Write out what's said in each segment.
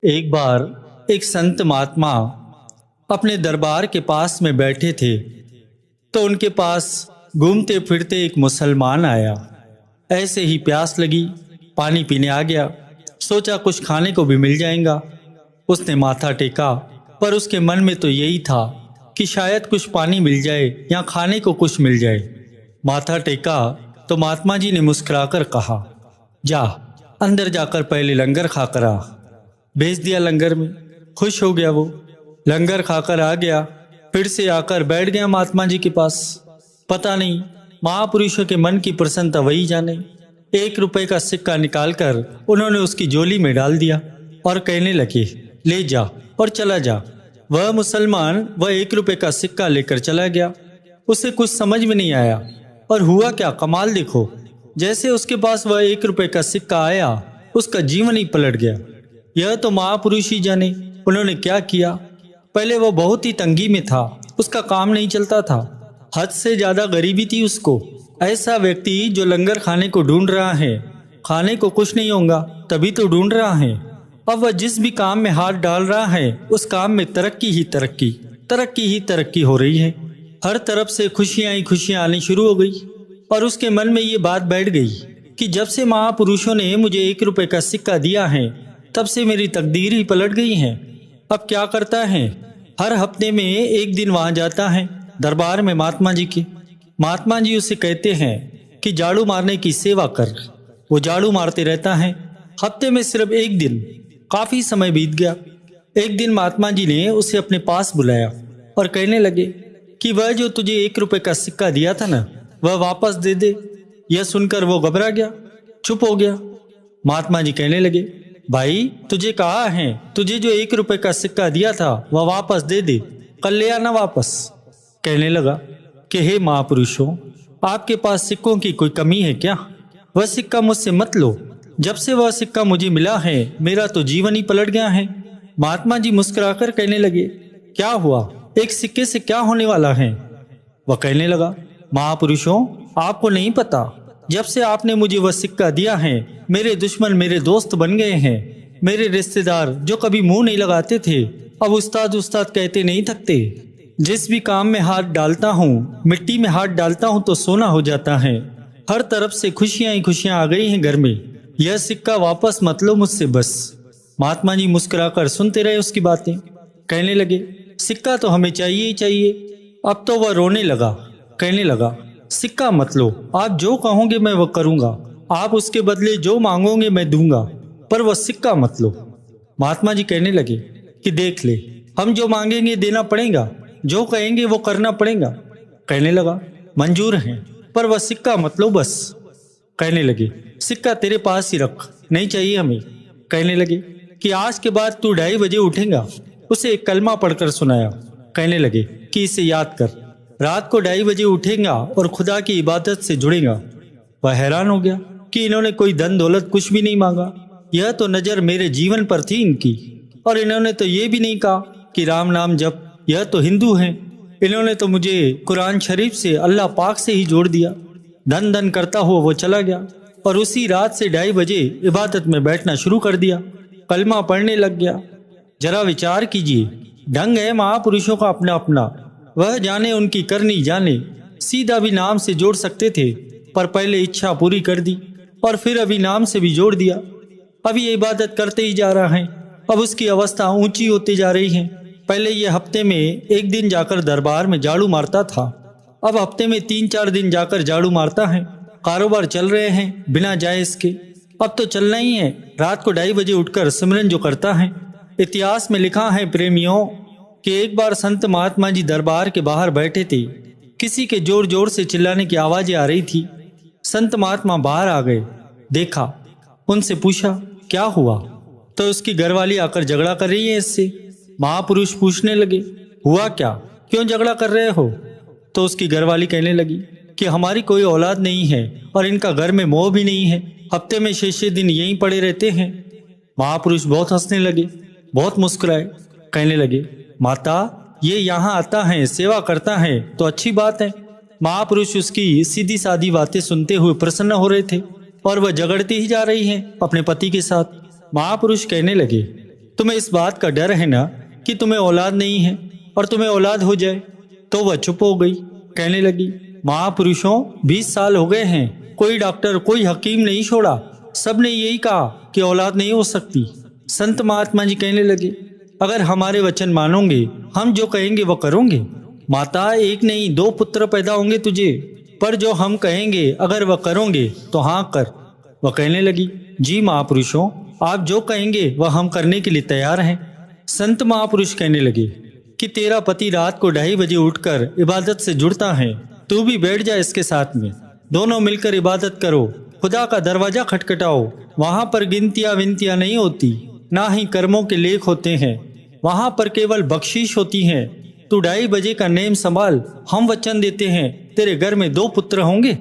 एक बार एक संत महात्मा अपने दरबार के पास में बैठे थे तो उनके पास घूमते फिरते एक मुसलमान आया। ऐसे ही प्यास लगी, पानी पीने आ गया। सोचा कुछ खाने को भी मिल जाएगा। उसने माथा टेका, पर उसके मन में तो यही था कि शायद कुछ पानी मिल जाए या खाने को कुछ मिल जाए। माथा टेका तो महात्मा जी ने मुस्कुराकर कहा, जा अंदर जाकर पहले लंगर खाकर आ। भेज दिया लंगर में। खुश हो गया वो, लंगर खाकर आ गया। फिर से आकर बैठ गया महात्मा जी के पास। पता नहीं महापुरुषों के मन की प्रसन्नता वही जाने। 1 रुपए का सिक्का निकालकर उन्होंने उसकी झोली में डाल दिया और कहने लगे, ले जा और चला जा। वह मुसलमान वह 1 रुपए का सिक्का लेकर चला गया। उसे कुछ समझ में नहीं आया, और हुआ क्या कमाल देखो, जैसे उसके पास वह 1 रुपए का सिक्का आया उसका जीवन ही पलट गया। यह तो महापुरुष ही जाने उन्होंने क्या किया। पहले वह बहुत ही तंगी में था, उसका काम नहीं चलता था, हद से ज्यादा गरीबी थी उसको। ऐसा व्यक्ति जो लंगर खाने को ढूंढ रहा है, खाने को कुछ नहीं होगा तभी तो ढूंढ रहा है। अब वह जिस भी काम में हाथ डाल रहा है उस काम में तरक्की ही तरक्की, तरक्की ही तरक्की हो रही है। हर तरफ से खुशियां ही खुशियां आनी शुरू हो गई, और उसके मन में ये बात बैठ गई कि जब से महापुरुषों ने मुझे 1 रुपए का सिक्का दिया है तब से मेरी तकदीर ही पलट गई है। अब क्या करता है, हर हफ्ते में एक दिन वहां जाता है दरबार में महात्मा जी के। महात्मा जी उसे कहते हैं कि झाड़ू मारने की सेवा कर। वो झाड़ू मारते रहता है। हफ्ते में सिर्फ एक दिन। काफी समय बीत गया। एक दिन महात्मा जी ने उसे अपने पास बुलाया और कहने लगे कि वह जो तुझे 1 रुपए का सिक्का दिया था ना, वह वापस दे दे। यह सुनकर वो घबरा गया, चुप हो गया। महात्मा जी कहने लगे, भाई तुझे कहा है, तुझे जो 1 रुपए का सिक्का दिया था वह वापस दे दे, कल ले आना वापस। कहने लगा कि हे महापुरुषों, आपके पास सिक्कों की कोई कमी है क्या? वह सिक्का मुझसे मत लो। जब से वह सिक्का मुझे मिला है मेरा तो जीवन ही पलट गया है। महात्मा जी मुस्कुराकर कहने लगे, क्या हुआ, एक सिक्के से क्या होने वाला है? वह कहने लगा, महापुरुषों आपको नहीं पता, जब से आपने मुझे वह सिक्का दिया है मेरे दुश्मन मेरे दोस्त बन गए हैं। मेरे रिश्तेदार जो कभी मुंह नहीं लगाते थे अब उस्ताद उस्ताद कहते नहीं थकते। जिस भी काम में हाथ डालता हूँ, मिट्टी में हाथ डालता हूँ तो सोना हो जाता है। हर तरफ से खुशियां ही खुशियां आ गई हैं घर में। यह सिक्का वापस मत लो मुझसे बस। महात्मा जी मुस्कुराकर सुनते रहे उसकी बातें। कहने लगे, सिक्का तो हमें चाहिए ही चाहिए। अब तो वह रोने लगा, कहने लगा, सिक्का मत लो, आप जो कहोगे मैं वो करूंगा, आप उसके बदले जो मांगोगे मैं दूंगा, पर वह सिक्का मत लो। महात्मा जी कहने लगे कि देख ले, हम जो मांगेंगे देना पड़ेगा, जो कहेंगे वो करना पड़ेगा। कहने लगा, मंजूर है, पर वह सिक्का मत लो बस। कहने लगे, सिक्का तेरे पास ही रख, नहीं चाहिए हमें। कहने लगे कि आज के बाद तू 2:30 बजे उठेगा। उसे एक कलमा पढ़कर सुनाया। कहने लगे कि इसे याद कर, रात को 2:30 बजे उठेगा और खुदा की इबादत से जुड़ेगा। वह हैरान हो गया कि इन्होंने कोई धन दौलत कुछ भी नहीं मांगा। यह तो नजर मेरे जीवन पर थी इनकी, और इन्होंने तो ये भी नहीं कहा कि राम नाम जप। यह तो हिंदू हैं, इन्होंने तो मुझे कुरान शरीफ से अल्लाह पाक से ही जोड़ दिया। धन धन करता हुआ वो चला गया और उसी रात से 2:30 बजे इबादत में बैठना शुरू कर दिया, कलमा पढ़ने लग गया। जरा विचार कीजिए, ढंग है महापुरुषों का अपना अपना। वह जाने उनकी करनी जाने, सीधा भी नाम से जोड़ सकते थे, पर पहले इच्छा पूरी कर दी और फिर अभी नाम से भी जोड़ दिया। अभी ये इबादत करते ही जा रहा है। अब उसकी अवस्था ऊंची होती जा रही है। पहले ये हफ्ते में एक दिन जाकर दरबार में झाड़ू मारता था, अब हफ्ते में 3-4 दिन जाकर झाड़ू मारता है। कारोबार चल रहे हैं बिना जाए इसके। अब तो चलना ही है। रात को 2:30 बजे उठकर सिमरन जो करता है। इतिहास में लिखा है प्रेमियों कि एक बार संत महात्मा जी दरबार के बाहर बैठे थे। किसी के जोर जोर से चिल्लाने की आवाजें आ रही थी। संत महात्मा बाहर आ गए, देखा, उनसे पूछा क्या हुआ, तो उसकी घरवाली आकर झगड़ा कर रही है इससे। महापुरुष पूछने लगे, हुआ क्या, क्यों झगड़ा कर रहे हो? तो उसकी घरवाली कहने लगी कि हमारी कोई औलाद नहीं है और इनका घर में मोह भी नहीं है, हफ्ते में 6 दिन यहीं पड़े रहते हैं। महापुरुष बहुत हंसने लगे, बहुत मुस्कुराए। कहने लगे, माता ये यहाँ आता है, सेवा करता है तो अच्छी बात है। महापुरुष उसकी सीधी सादी बातें सुनते हुए प्रसन्न हो रहे थे और वह झगड़ती ही जा रही है अपने पति के साथ। महापुरुष कहने लगे तुम्हें इस बात का डर है ना कि तुम्हें औलाद नहीं है और तुम्हें औलाद हो जाए। तो वह चुप हो गई। कहने लगी, महापुरुषों 20 साल हो गए हैं, कोई डॉक्टर कोई हकीम नहीं छोड़ा, सबने यही कहा कि औलाद नहीं हो सकती। संत महात्मा जी कहने लगे, अगर हमारे वचन मानोगे, हम जो कहेंगे वो करोगे। माता, एक नहीं 2 पुत्र पैदा होंगे तुझे, पर जो हम कहेंगे अगर वह करोगे तो हाँ कर। वह कहने लगी, जी महापुरुषों, आप जो कहेंगे वह हम करने के लिए तैयार हैं। संत महापुरुष कहने लगे कि तेरा पति रात को 2:30 बजे उठकर इबादत से जुड़ता है, तू भी बैठ जा इसके साथ में, दोनों मिलकर इबादत करो, खुदा का दरवाजा खटखटाओ। वहां पर गिनतियां विनतियां नहीं होती, ना ही कर्मों के लेख होते हैं, वहां पर केवल बख्शीश होती है। तू 2:30 बजे का नेम संभाल, हम वचन देते हैं तेरे घर में 2 पुत्र होंगे।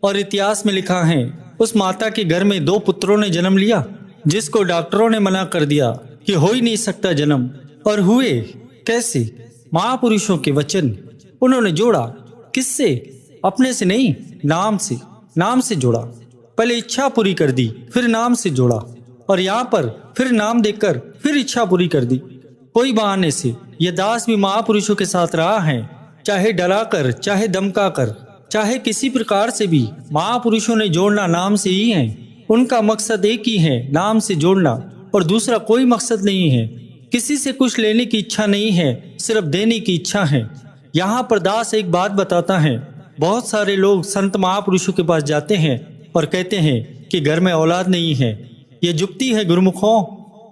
और इतिहास में लिखा है, उस माता के घर में 2 पुत्रों ने जन्म लिया, जिसको डॉक्टरों ने मना कर दिया कि हो ही नहीं सकता जन्म, और हुए। कैसे? महापुरुषों के वचन। उन्होंने जोड़ा। किससे? अपने से नहीं, नाम से। नाम से जोड़ा। पहले इच्छा पूरी कर दी, फिर नाम से जोड़ा, और यहाँ पर फिर नाम देकर फिर इच्छा पूरी कर दी। कोई बहाने से। यह दास भी महापुरुषों के साथ रहा है, चाहे डरा कर, चाहे धमका कर, चाहे किसी प्रकार से भी। महापुरुषों ने जोड़ना नाम से ही है। उनका मकसद एक ही है, नाम से जोड़ना, और दूसरा कोई मकसद नहीं है। किसी से कुछ लेने की इच्छा नहीं है, सिर्फ देने की इच्छा है। यहाँ पर दास एक बात बताता है, बहुत सारे लोग संत महापुरुषों के पास जाते हैं और कहते हैं कि घर में औलाद नहीं है। ये जुक्ति है गुरुमुखों।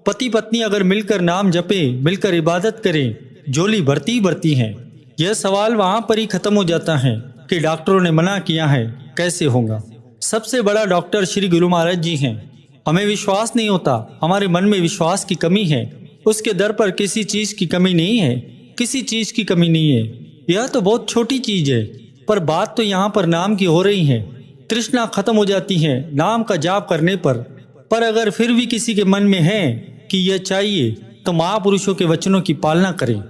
पति पत्नी अगर मिलकर नाम जपे, मिलकर इबादत करें, जोली बढ़ती बढ़ती है। यह सवाल वहां पर ही खत्म हो जाता है कि डॉक्टरों ने मना किया है, कैसे होगा। सबसे बड़ा डॉक्टर श्री गुरु महाराज जी हैं। हमें विश्वास नहीं होता, हमारे मन में विश्वास की कमी है। उसके दर पर किसी चीज की कमी नहीं है, किसी चीज की कमी नहीं है। यह तो बहुत छोटी चीज है, पर बात तो यहाँ पर नाम की हो रही है। तृष्णा खत्म हो जाती है नाम का जाप करने पर अगर फिर भी किसी के मन में है कि यह चाहिए, तो महापुरुषों के वचनों की पालना करें।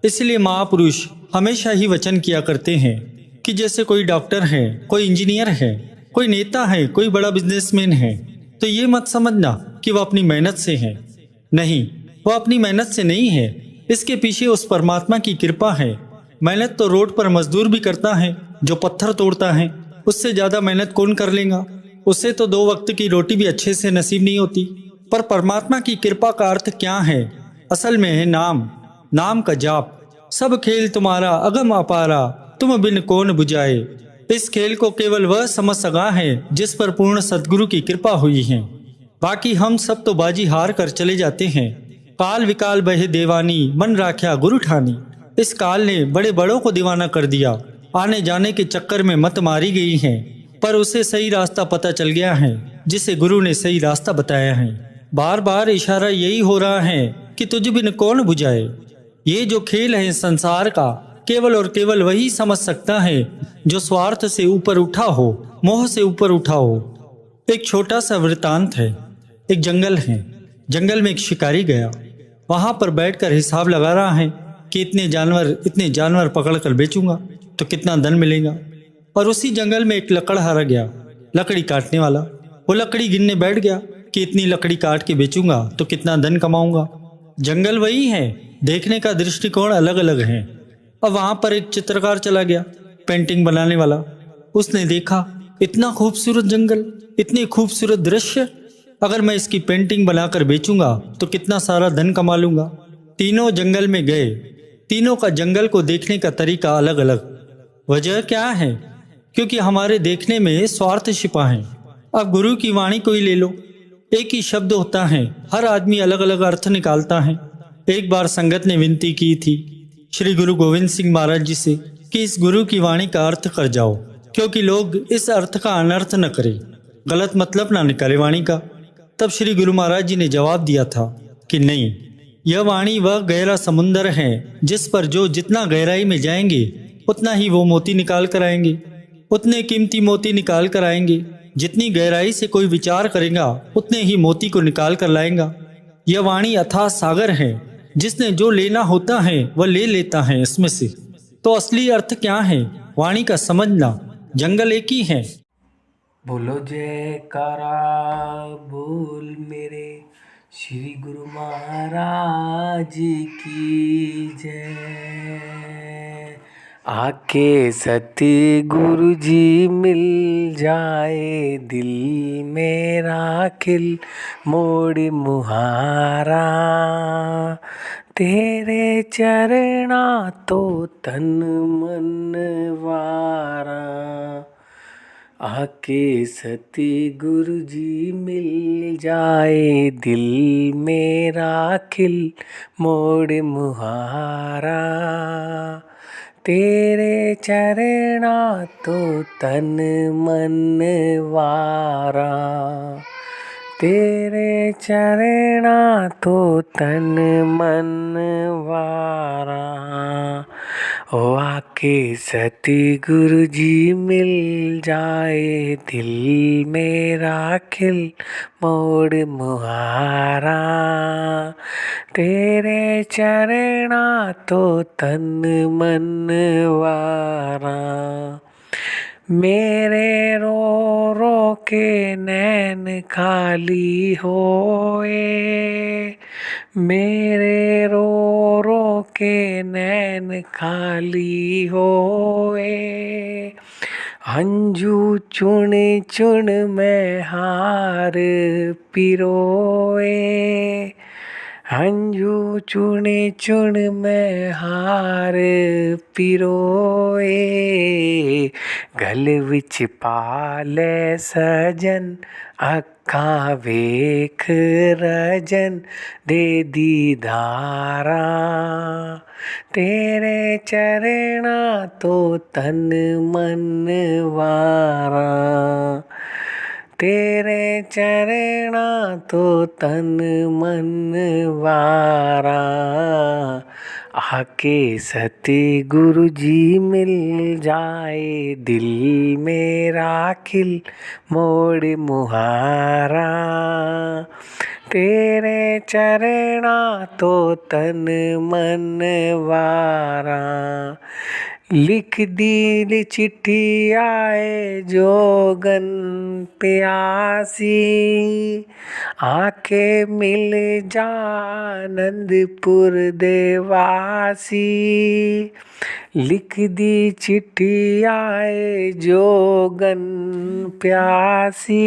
इसलिए महापुरुष हमेशा ही वचन किया करते हैं कि जैसे कोई डॉक्टर है, कोई इंजीनियर है, कोई नेता है, कोई बड़ा बिजनेसमैन है, तो ये मत समझना कि वह अपनी मेहनत से है। नहीं, वह अपनी मेहनत से नहीं है, इसके पीछे उस परमात्मा की कृपा है। मेहनत तो रोड पर मजदूर भी करता है जो पत्थर तोड़ता है, उससे ज्यादा मेहनत कौन कर लेगा। उससे तो 2 वक्त की रोटी भी अच्छे से नसीब नहीं होती। पर परमात्मा की कृपा का अर्थ क्या है? असल में है नाम, नाम का जाप। सब खेल तुम्हारा अगम अपारा, तुम बिन कौन बुझाए। इस खेल को केवल वह समझ सका है जिस पर पूर्ण सद्गुरु की कृपा हुई है। बाकी हम सब तो बाजी हार कर चले जाते हैं। काल विकाल बहे देवानी, मन राख्या गुरु ठानी। इस काल ने बड़े बड़ों को दीवाना कर दिया। आने जाने के चक्कर में मत मारी गई है, पर उसे सही रास्ता पता चल गया है, जिसे गुरु ने सही रास्ता बताया है। बार बार इशारा यही हो रहा है कि तुझ बिन कौन बुझाए। ये जो खेल है संसार का, केवल और केवल वही समझ सकता है जो स्वार्थ से ऊपर उठा हो, मोह से ऊपर उठा हो। एक छोटा सा वृतांत है। एक जंगल है, जंगल में एक शिकारी गया। वहां पर बैठकर हिसाब लगा रहा है कि इतने जानवर पकड़कर बेचूंगा तो कितना धन मिलेगा। और उसी जंगल में एक लकड़हारा गया, लकड़ी काटने वाला। वो लकड़ी गिनने बैठ गया कि इतनी लकड़ी काट के बेचूंगा तो कितना धन कमाऊंगा। जंगल वही है, देखने का दृष्टिकोण अलग अलग है। अब वहां पर एक चित्रकार चला गया, पेंटिंग बनाने वाला। उसने देखा इतना खूबसूरत जंगल, इतने खूबसूरत दृश्य, अगर मैं इसकी पेंटिंग बनाकर बेचूंगा तो कितना सारा धन कमा लूंगा। तीनों जंगल में गए। तीनों का जंगल को देखने का तरीका अलग अलग। वजह क्या है? क्योंकि हमारे देखने में स्वार्थ छिपा है। अब गुरु की वाणी को ही ले लो, एक ही शब्द होता है, हर आदमी अलग अलग अर्थ निकालता है। एक बार संगत ने विनती की थी श्री गुरु गोविंद सिंह महाराज जी से कि इस गुरु की वाणी का अर्थ कर जाओ, क्योंकि लोग इस अर्थ का अनर्थ न करें, गलत मतलब ना निकाले वाणी का। तब श्री गुरु महाराज जी ने जवाब दिया था कि नहीं, यह वाणी वह गहरा समुंदर है जिस पर जो जितना गहराई में जाएंगे उतना ही वो मोती निकाल कर आएंगे, उतने कीमती मोती निकाल कर आएंगे। जितनी गहराई से कोई विचार करेगा उतने ही मोती को निकाल कर लाएगा। यह वाणी अथाह सागर है, जिसने जो लेना होता है वह ले लेता है इसमें से। तो असली अर्थ क्या है वाणी का समझना। जंगल एक ही है। बोलो जयकारा बोल मेरे श्री गुरु महाराज की जय। आके सतगुरु जी मिल जाए, दिल मेरा खिल मोड़ मुहारा। तेरे चरना तो तन मन वारा। आके सतगुरु जी मिल जाए, दिल मेरा खिल मोड़ मुहारा। तेरे चरना तो तन मन वारा। तेरे चरना तो तन मन वारा। ओ आके सतगुरु जी मिल जाए, दिल मेरा खिल मोड़ मुहारा। तेरे चरना तो तन मन वारा। मेरे रो रो के नैन खाली होए। मेरे रो रो के नैन खाली होए। हंजू चुन चुन में हार पिरोए। हंजू चुन चुन में हार पिरोए। गल विच पाले सजन, अक्खां वेख रजन दे दीदारा। तेरे चरना तो तन मन वारा। तेरे चरना तो तन मन वारा। आके सतगुरु जी मिल जाए, दिल मेरा खिल मोड़ मुहारा। तेरे चरना तो तन मन वारा। लिख दी चिट्ठी आए जोगन प्यासी। आके मिल जा आनंदपुर देवासी। लिख दी चिट्ठी आए जोगन प्यासी।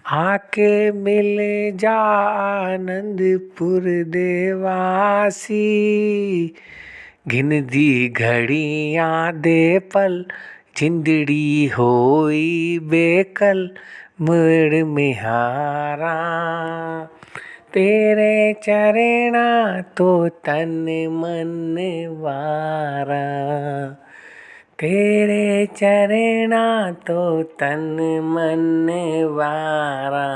आके मिल जा आनंदपुर देवासी। गिन दी घड़ियाँ दे पल, जिंदड़ी होई बेकल मुड़ मिहारा। तेरे चरना तो तन मन वारा। तेरे चरना तो तन मन वारा।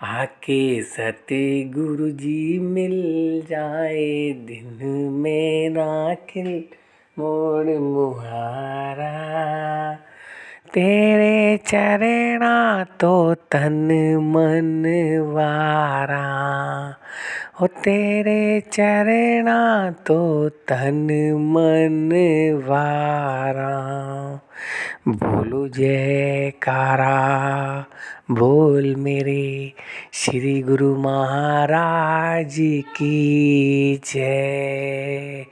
आके सतगुरु जी मिल जाए, दिन मेरा खिल मोड़ मुहारा। तेरे चरना तो तन मन वारा। ओ तेरे चरना तो तन मन वारा। बोलो जयकारा, बोल मेरे श्री गुरु महाराज की जय।